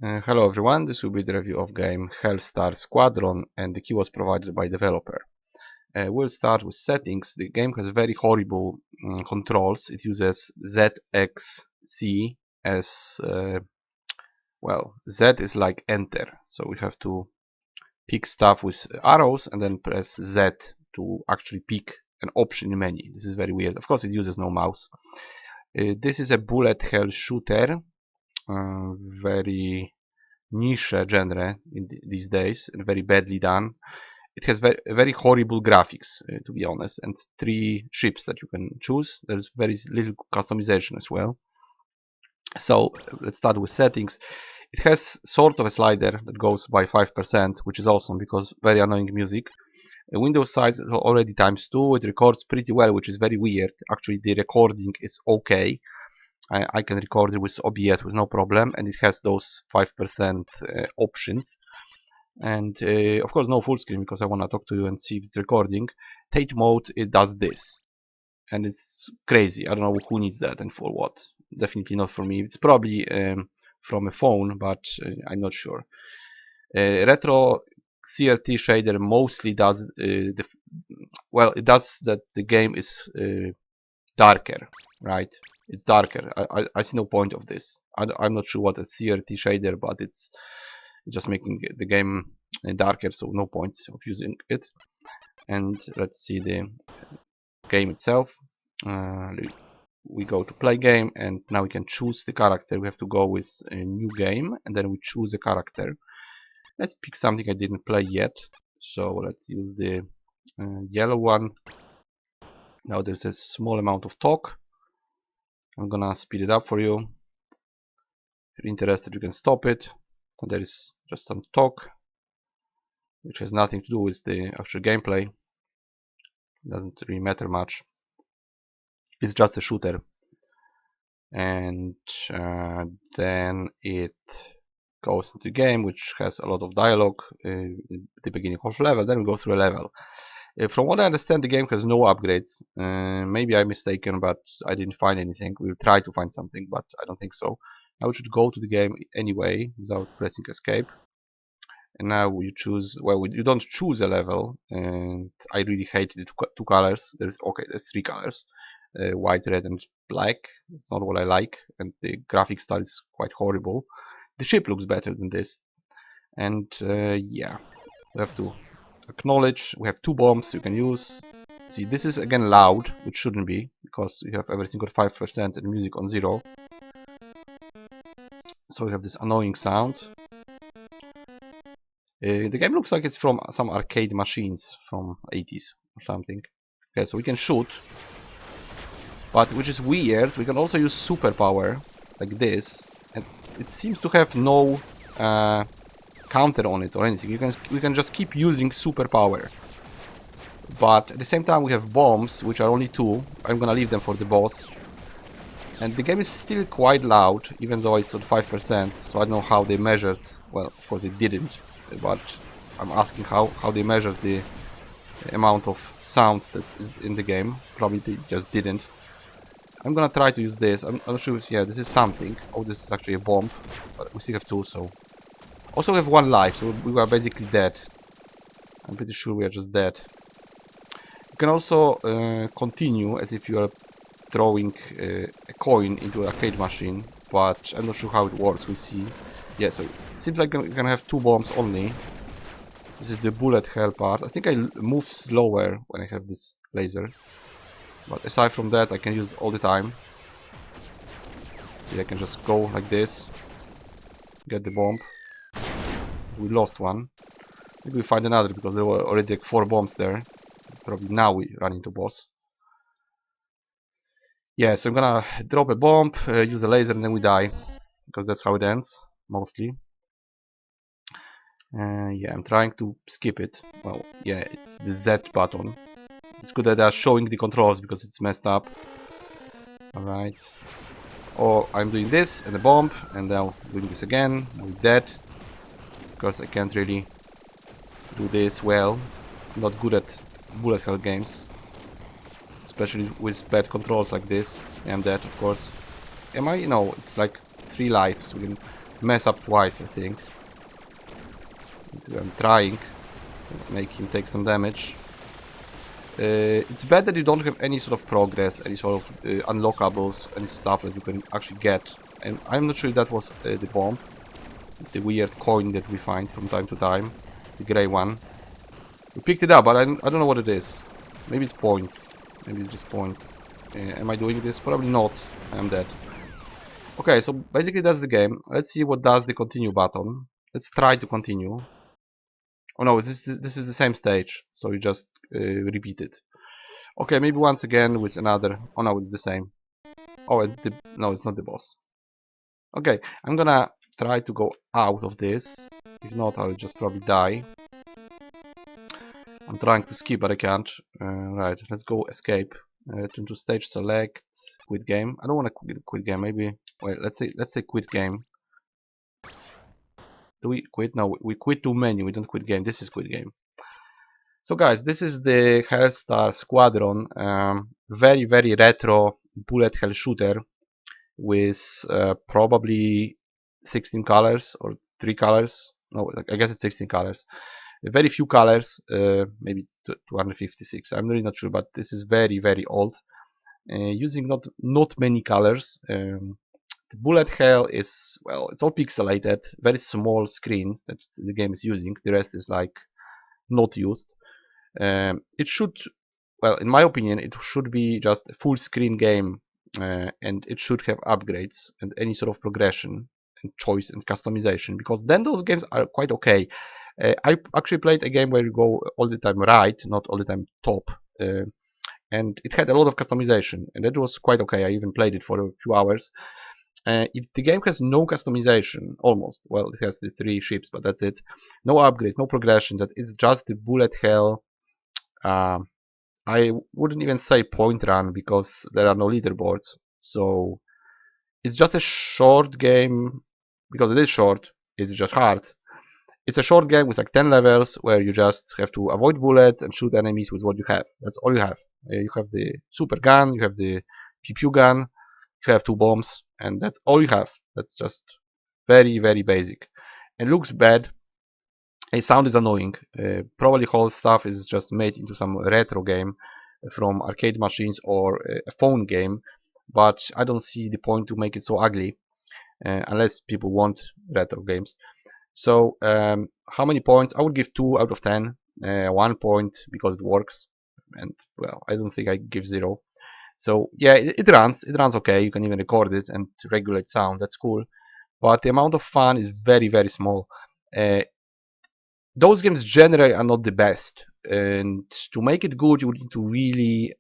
Hello everyone, this will be the review of game Hellstar Squadron, and the key was provided by developer. We'll start with settings. The game has very horrible controls. It uses ZXC as, well, Z is like enter, so we have to pick stuff with arrows and then press Z to actually pick an option in menu. This is very weird. Of course it uses no mouse. This is a bullet hell shooter, very niche genre in these days, and very badly done. It has very horrible graphics, to be honest, and 3 ships that you can choose. There's very little customization as well. So let's start with settings. It has sort of a slider that goes by 5%, which is awesome because very annoying music. The window size is already ×2. It records pretty well, which is very weird. Actually, the recording is okay. I can record it with OBS with no problem, and it has those 5% options. And of course no full screen because I want to talk to you and see if it's recording. Tate mode, it does this, and it's crazy. I don't know who needs that and for what. Definitely not for me. It's probably from a phone, but I'm not sure. Retro CRT shader mostly does it does that the game is darker, right? It's darker. I see no point of this. I'm not sure what a CRT shader, but it's just making the game darker, so no point of using it. And let's see the game itself. We go to play game, and now we can choose the character. We have to go with a new game, and then we choose a character. Let's pick something I didn't play yet, so let's use the yellow one. Now there's a small amount of talk. I'm gonna speed it up for you. If you're interested, you can stop it. And there is just some talk, which has nothing to do with the actual gameplay. It doesn't really matter much. It's just a shooter. And then it goes into the game, which has a lot of dialogue at the beginning of level. Then we go through a level. From what I understand, the game has no upgrades. Maybe I'm mistaken, but I didn't find anything. We'll try to find something, but I don't think so. Now we should go to the game anyway without pressing escape. And now you choose, well, you don't choose a level, and I really hate the two colors. There's 3 colors, white, red, and black. It's not what I like, and the graphic style is quite horrible. The ship looks better than this, and yeah, we have to acknowledge. We have 2 bombs you can use. See, this is again loud, which shouldn't be, because you have everything got 5% and music on 0. So we have this annoying sound. The game looks like it's from some arcade machines from 80s or something. Okay, so we can shoot, but which is weird, we can also use superpower like this, and it seems to have no counter on it or anything. We can just keep using superpower, but at the same time we have bombs, which are only 2. I'm gonna leave them for the boss, and the game is still quite loud, even though it's on 5%. So I don't know how they measured. Well, of course they didn't, but I'm asking how they measured the amount of sound that is in the game. Probably they just didn't. I'm gonna try to use this. I'm not sure. Yeah, this is something. Oh, this is actually a bomb, but we still have 2. So also we have 1 life, so we are basically dead. I'm pretty sure we are just dead. You can also continue as if you are throwing a coin into an arcade machine, but I'm not sure how it works. We see. Yeah, so it seems like I'm gonna have 2 bombs only. This is the bullet hell part. I think I move slower when I have this laser, but aside from that I can use it all the time. See, I can just go like this, get the bomb. We lost 1. Maybe we find another, because there were already like 4 bombs there. Probably now we run into boss. Yeah, so I'm gonna drop a bomb, use a laser, and then we die, because that's how it ends mostly. Yeah, I'm trying to skip it. Well, yeah, it's the Z button. It's good that they're showing the controls because it's messed up. Alright. Or I'm doing this and a bomb, and now doing this again. We're dead, because I can't really do this well. I'm not good at bullet hell games, especially with bad controls like this. I'm dead, of course. Am I? No, it's like 3 lives. We can mess up twice, I think. I'm trying to make him take some damage. It's bad that you don't have any sort of progress, any sort of unlockables, any stuff that you can actually get. And I'm not sure if that was the bomb, the weird coin that we find from time to time, the grey one. We picked it up, but I don't know what it is. Maybe it's points. Maybe it's just points. Am I doing this? Probably not. I'm dead. Okay, so basically that's the game. Let's see what does the continue button. Let's try to continue. Oh no, this is the same stage, so you just repeat it. Okay, maybe once again with another. Oh no, it's the same. Oh, it's the no, it's not the boss. Okay, I'm gonna try to go out of this. If not, I'll just probably die. I'm trying to skip, but I can't. Right, let's go escape. To stage select, quit game. I don't want to quit game. Maybe wait. Let's say quit game. Do we quit? No, we quit too many. We don't quit game. This is quit game. So guys, this is the Hellstar Squadron. Very retro bullet hell shooter with probably 16 colors or 3 colors. No, I guess it's 16 colors. Very few colors. Maybe it's 256. I'm really not sure, but this is very old. Using not many colors. The bullet hell is, well, it's all pixelated, very small screen that the game is using. The rest is like not used. It should, well, in my opinion, it should be just a full screen game, and it should have upgrades and any sort of progression and choice and customization, because then those games are quite okay. I actually played a game where you go all the time right, not all the time top, and it had a lot of customization, and that was quite okay. I even played it for a few hours. If the game has no customization, almost, well, it has the 3 ships, but that's it. No upgrades, no progression, that is just the bullet hell. I wouldn't even say point run because there are no leaderboards. So it's just a short game. Because it is short, it's just hard. It's a short game with like 10 levels where you just have to avoid bullets and shoot enemies with what you have. That's all you have. You have the super gun, you have the pew pew gun, you have 2 bombs, and that's all you have. That's just very basic. It looks bad. And sound is annoying. Probably whole stuff is just made into some retro game from arcade machines or a phone game, but I don't see the point to make it so ugly unless people want retro games. So how many points? I would give 2 out of 10. 1 point because it works, and well, I don't think I give 0. So yeah, it runs okay. You can even record it and regulate sound. That's cool, but the amount of fun is very small. Those games generally are not the best, and to make it good, you need to really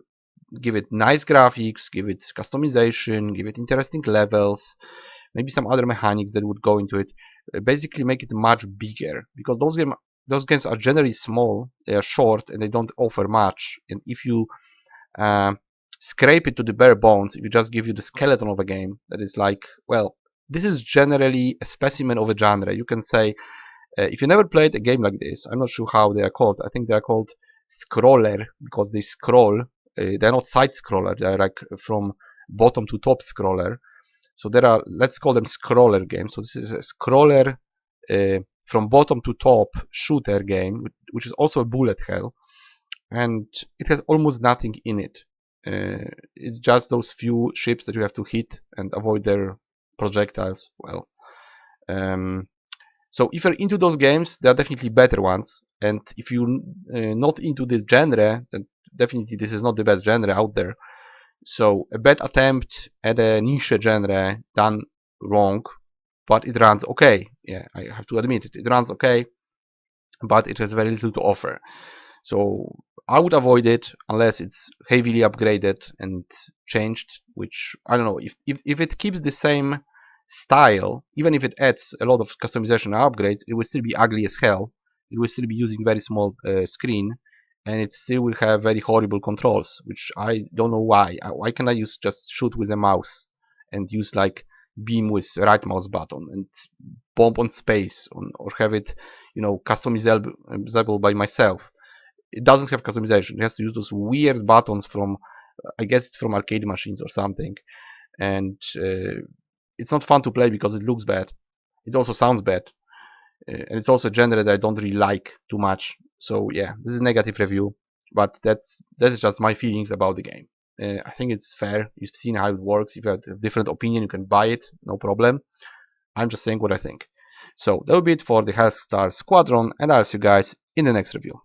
give it nice graphics, give it customization, give it interesting levels, maybe some other mechanics that would go into it. Basically, make it much bigger, because those games are generally small, they are short, and they don't offer much. And if you scrape it to the bare bones, if you just give you the skeleton of a game that is like, well, this is generally a specimen of a genre. You can say, if you never played a game like this, I'm not sure how they are called. I think they are called scroller because they scroll. They're not side scroller. They're like from bottom to top scroller. So there are, let's call them scroller games. So this is a scroller from bottom to top shooter game, which is also a bullet hell, and it has almost nothing in it. It's just those few ships that you have to hit and avoid their projectiles. Well, so if you're into those games, there are definitely better ones. And if you're not into this genre, then definitely this is not the best genre out there. So a bad attempt at a niche genre done wrong, but it runs okay. Yeah, I have to admit it. It runs okay, but it has very little to offer. So I would avoid it unless it's heavily upgraded and changed, which I don't know. If it keeps the same style, even if it adds a lot of customization and upgrades, it will still be ugly as hell. It will still be using very small screen, and it still will have very horrible controls, which I don't know why. Why can I just shoot with a mouse and use like beam with right mouse button and bomb on space or have it, you know, customizable by myself? It doesn't have customization. It has to use those weird buttons from, I guess it's from arcade machines or something, and it's not fun to play because it looks bad. It also sounds bad, and it's also a genre that I don't really like too much. So yeah, this is a negative review, but that's just my feelings about the game. I think it's fair. You've seen how it works. If you have a different opinion, you can buy it, no problem. I'm just saying what I think. So that will be it for the Hellstar Squadron, and I'll see you guys in the next review.